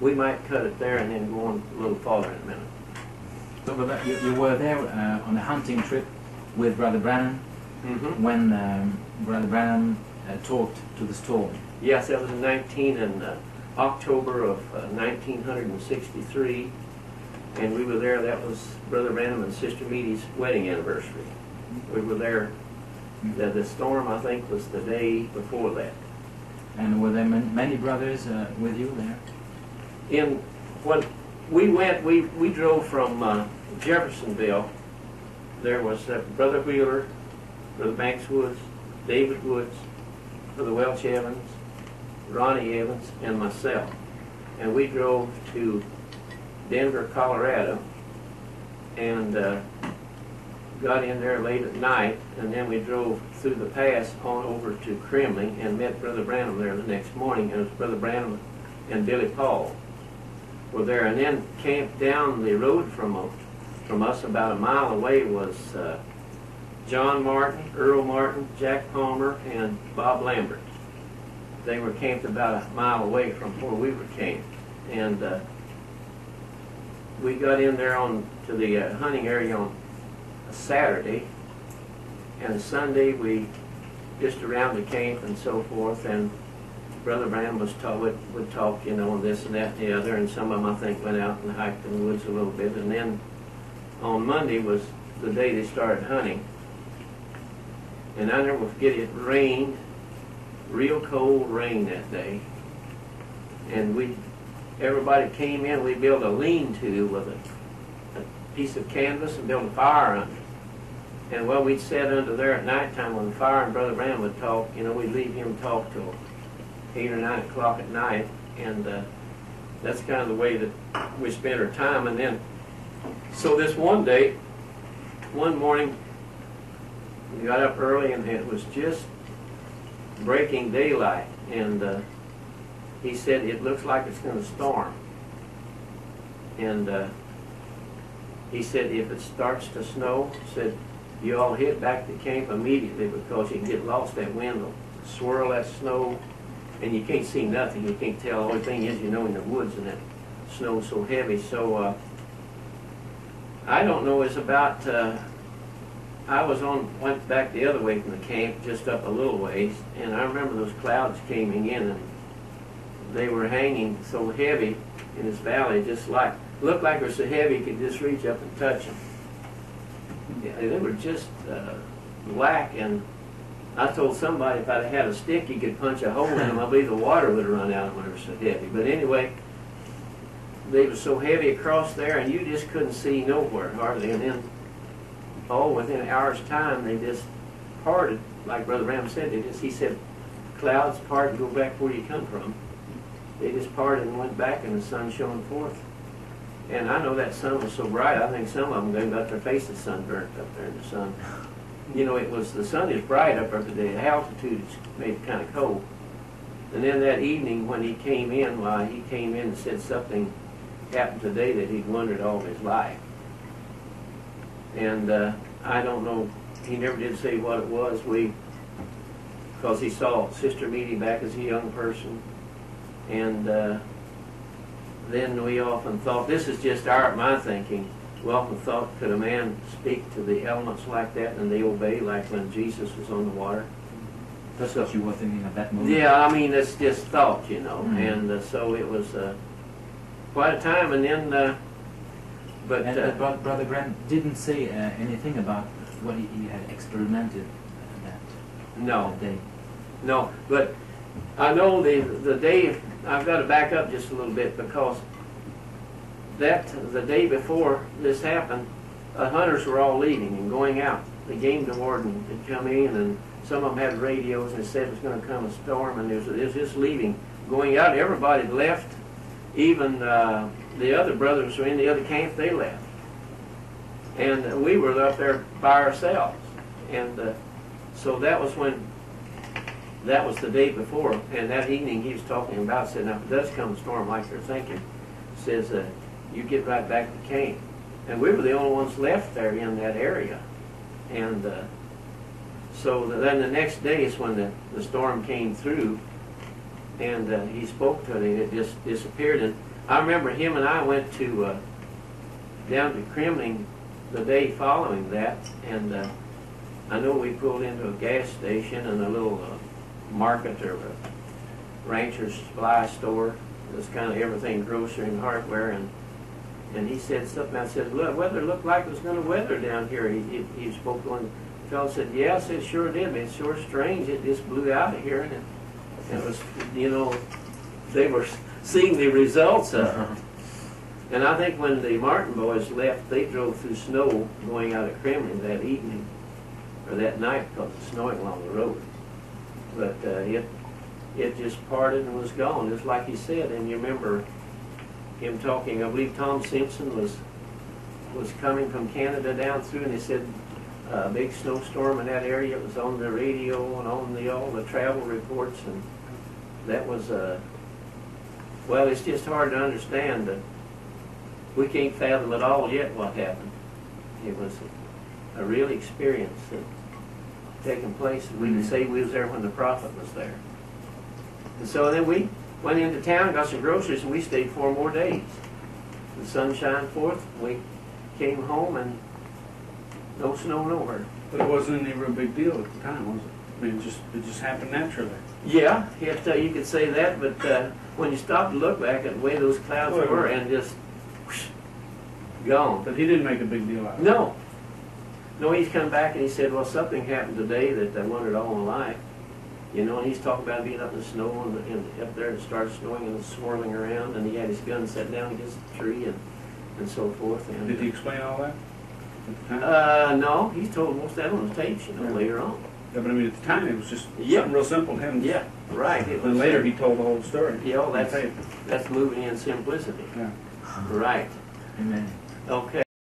we might cut it there and then go on a little farther in a minute. So you were there on a hunting trip with Brother Branham when Brother Branham talked to the storm. Yes, that was in October of 1963, and we were there. That was Brother Branham and Sister Meady's wedding anniversary. We were there. The storm, I think, was the day before that. And were there many brothers with you there? When we went, we drove from Jeffersonville. There was Brother Wheeler, Brother Banks Woods, David Woods, Brother Welch Evans, Ronnie Evans, and myself. And we drove to Denver, Colorado, and got in there late at night, and then we drove through the pass on over to Kremling and met Brother Branham there the next morning. And it was Brother Branham and Billy Paul were there, and then camped down the road from us about a mile away was John Martin, Earl Martin, Jack Palmer, and Bob Lambert. They were camped about a mile away from where we were camped, and we got in there to the hunting area on a Saturday, and Sunday we just around the camp and so forth, and Brother Branham would talk, you know, on this and that and the other, and some of them I think went out and hiked in the woods a little bit, and then on Monday was the day they started hunting, and I never forget, it rained, real cold rain that day, and everybody came in. We built a lean-to with a piece of canvas and built a fire under it. And well, we'd sit under there at nighttime on the fire, and Brother Branham would talk. You know, we'd leave him talk till 8 or 9 o'clock at night, and that's kind of the way that we spent our time. And then, so this one morning, we got up early, and it was just breaking daylight, and he said, it looks like it's going to storm. And he said, if it starts to snow, said, you all head back to camp immediately, because you can get lost. That wind will swirl that snow, and you can't see nothing. You can't tell. The only thing is, you know, in the woods, and that snow's so heavy. So I don't know, it's about, I went back the other way from the camp, just up a little ways, and I remember those clouds coming in, and they were hanging so heavy in this valley, just like, looked like they were so heavy you could just reach up and touch them. Yeah, they were just black, and I told somebody if I'd had a stick, you could punch a hole in them. I believe the water would have run out of them. They were so heavy. But anyway, they were so heavy across there, and you just couldn't see nowhere hardly. And then, within an hour's time, they just parted, like Brother Branham said. He said, clouds part and go back where you come from. They just parted and went back, and the sun shone forth. And I know that sun was so bright, I think some of them, they got their faces sunburnt up there in the sun. You know, the sun is bright up there today. The altitude made it kind of cold. And then that evening when he came in, he came in and said something happened today that he'd wondered all his life. And I don't know, he never did say what it was. Because he saw Sister Meady back as a young person. And then we often thought, this is just my thinking, we often thought, could a man speak to the elements like that and they obey, like when Jesus was on the water? That's what you were thinking at that moment? Yeah, I mean, it's just thought, you know. And so it was quite a time, and then... But Brother Branham didn't say anything about what he had experimented that day. No, but I know the day, I've got to back up just a little bit, because the day before this happened, hunters were all leaving and going out. The game warden had come in, and some of them had radios and said it was going to come a storm, and it was just leaving, going out. Everybody left, even the other brothers who were in the other camp, they left. And we were up there by ourselves. And so that was the day before, and that evening he was talking about, said, now if it does come a storm like they're thinking, says, you get right back to camp. And we were the only ones left there in that area. And so then the next day is when the storm came through, and he spoke to it, and it just disappeared. And I remember him and I went to down to Kremling the day following that, and I know we pulled into a gas station and a little market or a rancher's supply store. It was kind of everything grocery and hardware, and he said something. I said, "Look, weather looked like it was going to weather down here." He spoke to one fellow, said, "Yeah," I said, "Sure did, but it's sure strange. It just blew out of here," and it was, you know, they were seeing the results of it. And I think when the Martin boys left, they drove through snow going out of Kremlin that evening, or that night, because it was snowing along the road. But it just parted and was gone, just like he said. And you remember him talking, I believe Tom Simpson was coming from Canada down through, and he said a big snowstorm in that area. It was on the radio and on all the travel reports, and that was, well, it's just hard to understand. We can't fathom at all yet what happened. It was a real experience that taking place, and we can say we was there when the prophet was there. And so then we went into town, got some groceries, and we stayed 4 more days. The sun shined forth, we came home, and no snow nowhere. But it wasn't any real big deal at the time, was it? I mean, it just happened naturally. Yeah, you could say that, but when you stop to look back at the way those clouds were, and just whoosh, gone. But he didn't make a big deal out of it. No. No, he's come back and he said, well, something happened today that I wondered all my life. You know, and he's talking about being up in the snow and up there and it started snowing and swirling around, and he had his gun set down against the tree and so forth. And, did he explain all that at the time? No, he told most of that on the tapes, you know, later on. Yeah, but I mean, at the time it was just something real simple to him. Yeah, right. And later he told the whole story. Yeah, that's moving in simplicity. Yeah. Right. Amen. Okay.